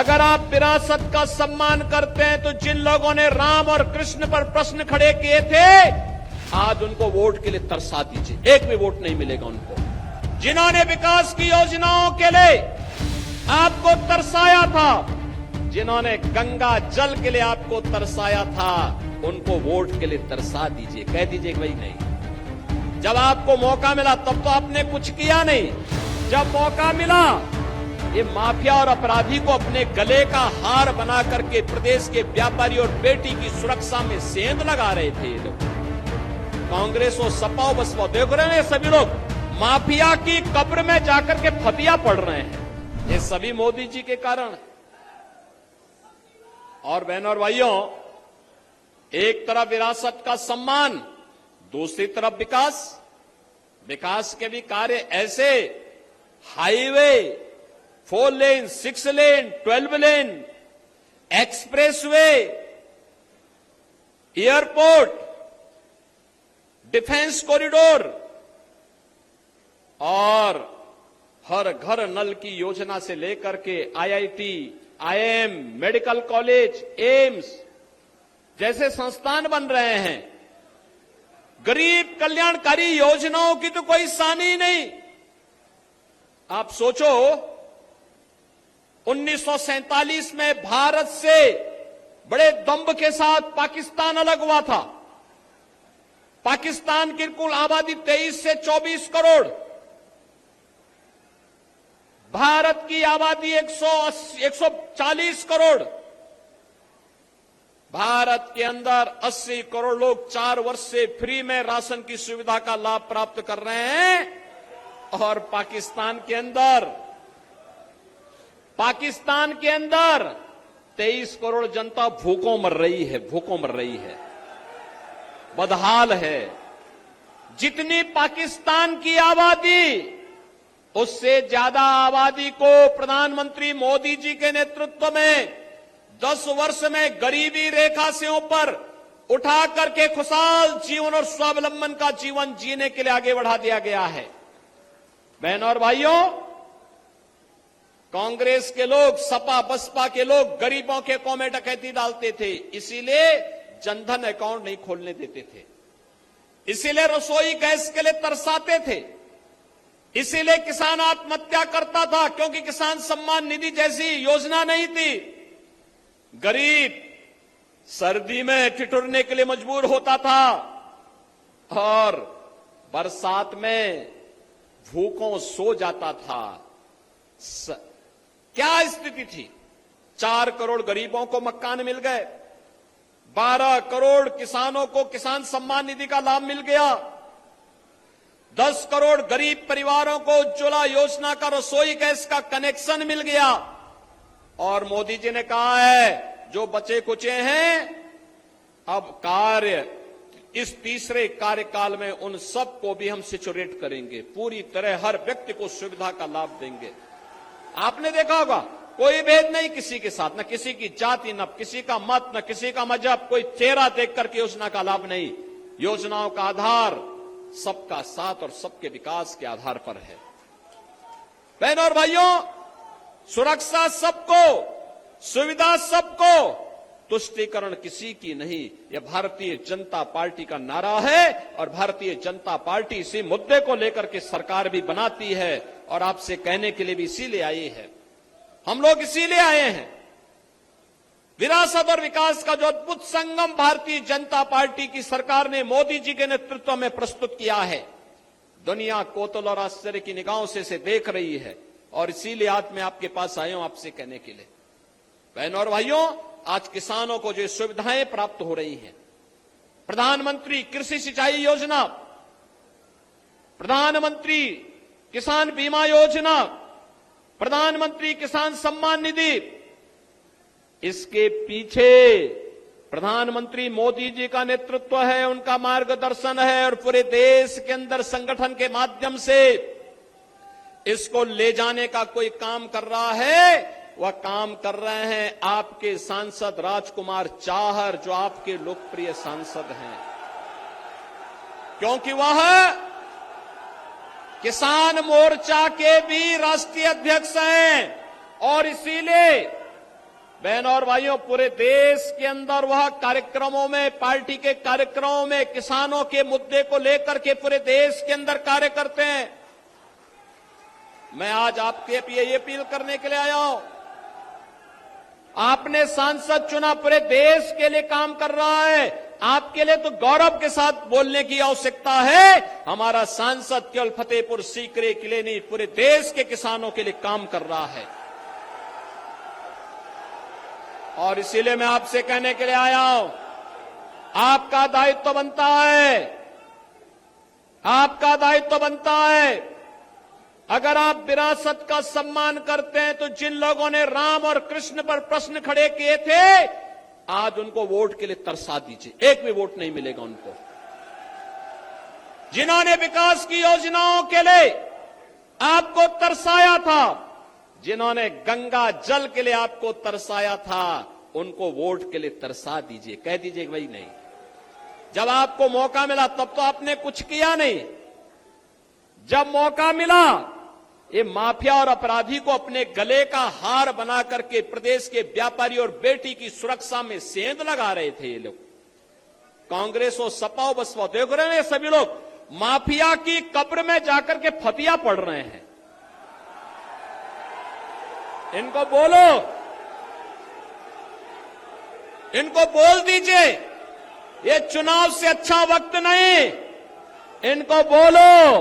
अगर आप विरासत का सम्मान करते हैं तो जिन लोगों ने राम और कृष्ण पर प्रश्न खड़े किए थे, आज उनको वोट के लिए तरसा दीजिए, एक भी वोट नहीं मिलेगा उनको। जिन्होंने विकास की योजनाओं के लिए आपको तरसाया था, जिन्होंने गंगा जल के लिए आपको तरसाया था, उनको वोट के लिए तरसा दीजिए, कह दीजिए कि भाई नहीं। जब आपको मौका मिला तब तो आपने कुछ किया नहीं, जब मौका मिला ये माफिया और अपराधी को अपने गले का हार बना करके प्रदेश के व्यापारी और बेटी की सुरक्षा में सेंध लगा रहे थे ये लोग। कांग्रेस और सपा और बसपा देख रहे हैं, सभी लोग माफिया की कब्र में जाकर के फतिया पड़ रहे हैं, ये सभी मोदी जी के कारण। और बहनों और भाइयों, एक तरफ विरासत का सम्मान, दूसरी तरफ विकास के भी कार्य ऐसे, हाईवे 4 लेन, 6 लेन, 12 लेन, एक्सप्रेसवे, एयरपोर्ट, डिफेंस कॉरिडोर और हर घर नल की योजना से लेकर के IIT, IIM, medical college, AIIMS जैसे संस्थान बन रहे हैं। गरीब कल्याणकारी योजनाओं की तो कोई सानी नहीं। आप सोचो, 1947 में भारत से बड़े दंभ के साथ पाकिस्तान अलग हुआ था। पाकिस्तान की कुल आबादी 23 से 24 करोड़, भारत की आबादी 140 करोड़। भारत के अंदर 80 करोड़ लोग 4 वर्ष से फ्री में राशन की सुविधा का लाभ प्राप्त कर रहे हैं, और पाकिस्तान के अंदर 23 करोड़ जनता भूखों मर रही है, बदहाल है। जितनी पाकिस्तान की आबादी, उससे ज्यादा आबादी को प्रधानमंत्री मोदी जी के नेतृत्व में 10 वर्ष में गरीबी रेखा से ऊपर उठा करके खुशहाल जीवन और स्वावलंबन का जीवन जीने के लिए आगे बढ़ा दिया गया है। बहनों और भाइयों, कांग्रेस के लोग, सपा बसपा के लोग गरीबों के अकाउंट में डकैती डालते थे, इसीलिए जनधन अकाउंट नहीं खोलने देते थे, इसीलिए रसोई गैस के लिए तरसाते थे, इसीलिए किसान आत्महत्या करता था, क्योंकि किसान सम्मान निधि जैसी योजना नहीं थी। गरीब सर्दी में ठिठुरने के लिए मजबूर होता था और बरसात में भूखों सो जाता था। क्या स्थिति थी? 4 करोड़ गरीबों को मकान मिल गए, 12 करोड़ किसानों को किसान सम्मान निधि का लाभ मिल गया, 10 करोड़ गरीब परिवारों को उज्ज्वला योजना का रसोई गैस का कनेक्शन मिल गया। और मोदी जी ने कहा है, जो बचे कुचे हैं अब कार्य इस तीसरे कार्यकाल में उन सबको भी हम सिचुरेट करेंगे, पूरी तरह हर व्यक्ति को सुविधा का लाभ देंगे। आपने देखा होगा, कोई भेद नहीं किसी के साथ, न किसी की जाति, न किसी का मत, न किसी का मजहब, कोई चेहरा देख करके योजना का लाभ नहीं। योजनाओं का आधार सबका साथ और सबके विकास के आधार पर है। बहनों और भाइयों, सुरक्षा सबको, सुविधा सबको, तुष्टीकरण किसी की नहीं, यह भारतीय जनता पार्टी का नारा है। और भारतीय जनता पार्टी इसी मुद्दे को लेकर के सरकार भी बनाती है और आपसे कहने के लिए भी इसीलिए आए हैं। हम लोग इसीलिए आए हैं, विरासत और विकास का जो अद्भुत संगम भारतीय जनता पार्टी की सरकार ने मोदी जी के नेतृत्व में प्रस्तुत किया है, दुनिया कौतूहल और आश्चर्य की निगाहों से इसे देख रही है। और इसीलिए आज मैं आपके पास आया हूं आपसे कहने के लिए। बहनों और भाइयों, आज किसानों को जो सुविधाएं प्राप्त हो रही हैं, प्रधानमंत्री कृषि सिंचाई योजना, प्रधानमंत्री किसान बीमा योजना, प्रधानमंत्री किसान सम्मान निधि, इसके पीछे प्रधानमंत्री मोदी जी का नेतृत्व है, उनका मार्गदर्शन है। और पूरे देश के अंदर संगठन के माध्यम से इसको ले जाने का कोई काम कर रहा है, वह काम कर रहे हैं आपके सांसद राजकुमार चाहर, जो आपके लोकप्रिय सांसद हैं, क्योंकि वह किसान मोर्चा के भी राष्ट्रीय अध्यक्ष हैं। और इसीलिए बहनों और भाइयों, पूरे देश के अंदर वह कार्यक्रमों में, पार्टी के कार्यक्रमों में किसानों के मुद्दे को लेकर के पूरे देश के अंदर कार्य करते हैं। मैं आज आपके ये अपील करने के लिए आया हूं। आपने सांसद चुना, पूरे देश के लिए काम कर रहा है। आपके लिए तो गौरव के साथ बोलने की आवश्यकता है। हमारा सांसद केवल फतेहपुर सीकरी के लिए नहीं, पूरे देश के किसानों के लिए काम कर रहा है। और इसीलिए मैं आपसे कहने के लिए आया हूं, आपका दायित्व बनता है, आपका दायित्व बनता है। अगर आप विरासत का सम्मान करते हैं तो जिन लोगों ने राम और कृष्ण पर प्रश्न खड़े किए थे, आज उनको वोट के लिए तरसा दीजिए। एक भी वोट नहीं मिलेगा उनको। जिन्होंने विकास की योजनाओं के लिए आपको तरसाया था, जिन्होंने गंगा जल के लिए आपको तरसाया था, उनको वोट के लिए तरसा दीजिए। कह दीजिए भाई नहीं, जब आपको मौका मिला तब तो आपने कुछ किया नहीं। जब मौका मिला, ये माफिया और अपराधी को अपने गले का हार बना करके प्रदेश के व्यापारी और बेटी की सुरक्षा में सेंध लगा रहे थे ये लोग। कांग्रेस और सपा और बसपा, देख रहे हैं सभी लोग माफिया की कब्र में जाकर के फतिया पढ़ रहे हैं। इनको बोलो, इनको बोल दीजिए ये चुनाव से अच्छा वक्त नहीं। इनको बोलो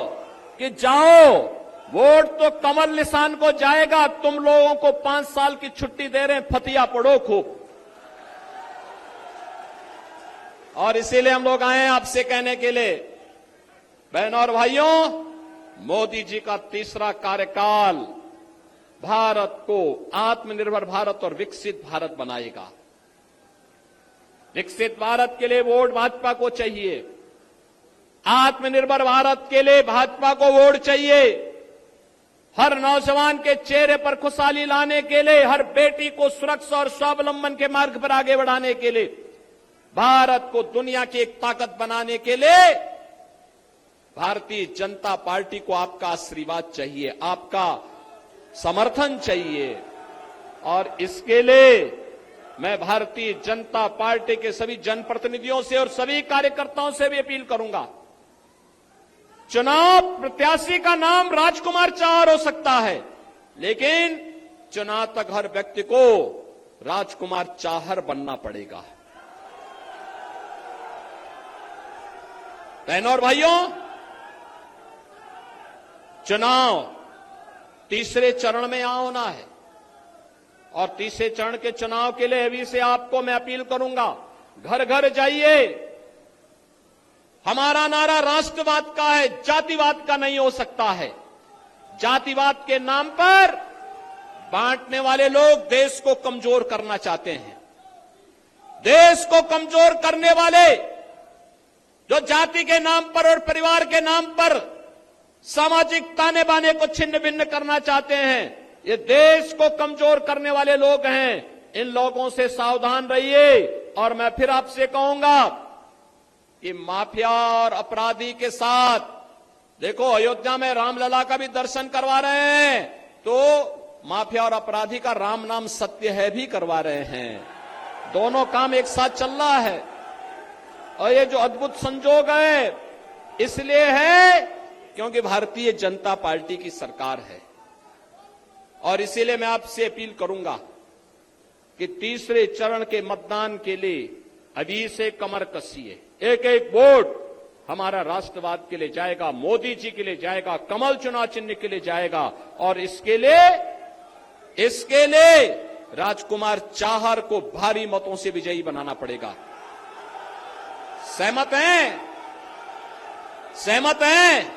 कि जाओ, वोट तो कमल निशान को जाएगा। तुम लोगों को 5 साल की छुट्टी दे रहे हैं, फतिया पढ़ो खूब। और इसीलिए हम लोग आए हैं आपसे कहने के लिए, बहनों और भाइयों, मोदी जी का तीसरा कार्यकाल भारत को आत्मनिर्भर भारत और विकसित भारत बनाएगा। विकसित भारत के लिए वोट भाजपा को चाहिए। आत्मनिर्भर भारत के लिए भाजपा को वोट चाहिए। हर नौजवान के चेहरे पर खुशहाली लाने के लिए, हर बेटी को सुरक्षा और स्वावलंबन के मार्ग पर आगे बढ़ाने के लिए, भारत को दुनिया की एक ताकत बनाने के लिए भारतीय जनता पार्टी को आपका आशीर्वाद चाहिए, आपका समर्थन चाहिए। और इसके लिए मैं भारतीय जनता पार्टी के सभी जनप्रतिनिधियों से और सभी कार्यकर्ताओं से भी अपील करूंगा। चुनाव प्रत्याशी का नाम राजकुमार चाहर हो सकता है, लेकिन चुनाव तक हर व्यक्ति को राजकुमार चाहर बनना पड़ेगा। बहनों और भाइयों, चुनाव तीसरे चरण में यहां होना है। और तीसरे चरण के चुनाव के लिए अभी से आपको मैं अपील करूंगा, घर घर जाइए। हमारा नारा राष्ट्रवाद का है, जातिवाद का नहीं हो सकता है। जातिवाद के नाम पर बांटने वाले लोग देश को कमजोर करना चाहते हैं। देश को कमजोर करने वाले जो जाति के नाम पर और परिवार के नाम पर सामाजिक ताने बाने को छिन्न भिन्न करना चाहते हैं, ये देश को कमजोर करने वाले लोग हैं। इन लोगों से सावधान रहिए। और मैं फिर आपसे कहूंगा कि माफिया और अपराधी के साथ, देखो अयोध्या में रामलला का भी दर्शन करवा रहे हैं, तो माफिया और अपराधी का राम नाम सत्य है भी करवा रहे हैं। दोनों काम एक साथ चल रहा है। और ये जो अद्भुत संजोग है इसलिए है क्योंकि भारतीय जनता पार्टी की सरकार है। और इसीलिए मैं आपसे अपील करूंगा कि तीसरे चरण के मतदान के लिए अभी से कमर कसिए। एक एक वोट हमारा राष्ट्रवाद के लिए जाएगा, मोदी जी के लिए जाएगा, कमल चुनाव चिन्ह के लिए जाएगा। और इसके लिए राजकुमार चाहर को भारी मतों से विजयी बनाना पड़ेगा। सहमत हैं? सहमत हैं?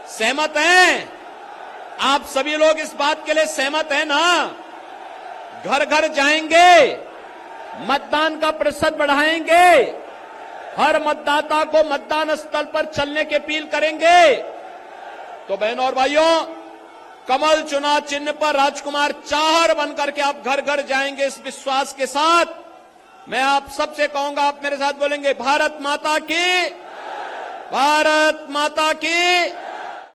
सहमत हैं? आप सभी लोग इस बात के लिए सहमत हैं ना? घर घर जाएंगे, मतदान का प्रतिशत बढ़ाएंगे, हर मतदाता को मतदान स्थल पर चलने की अपील करेंगे। तो बहनों और भाइयों, कमल चुनाव चिन्ह पर राजकुमार चाहर बनकर के आप घर घर जाएंगे इस विश्वास के साथ। मैं आप सबसे कहूंगा, आप मेरे साथ बोलेंगे, भारत माता की, भारत माता की।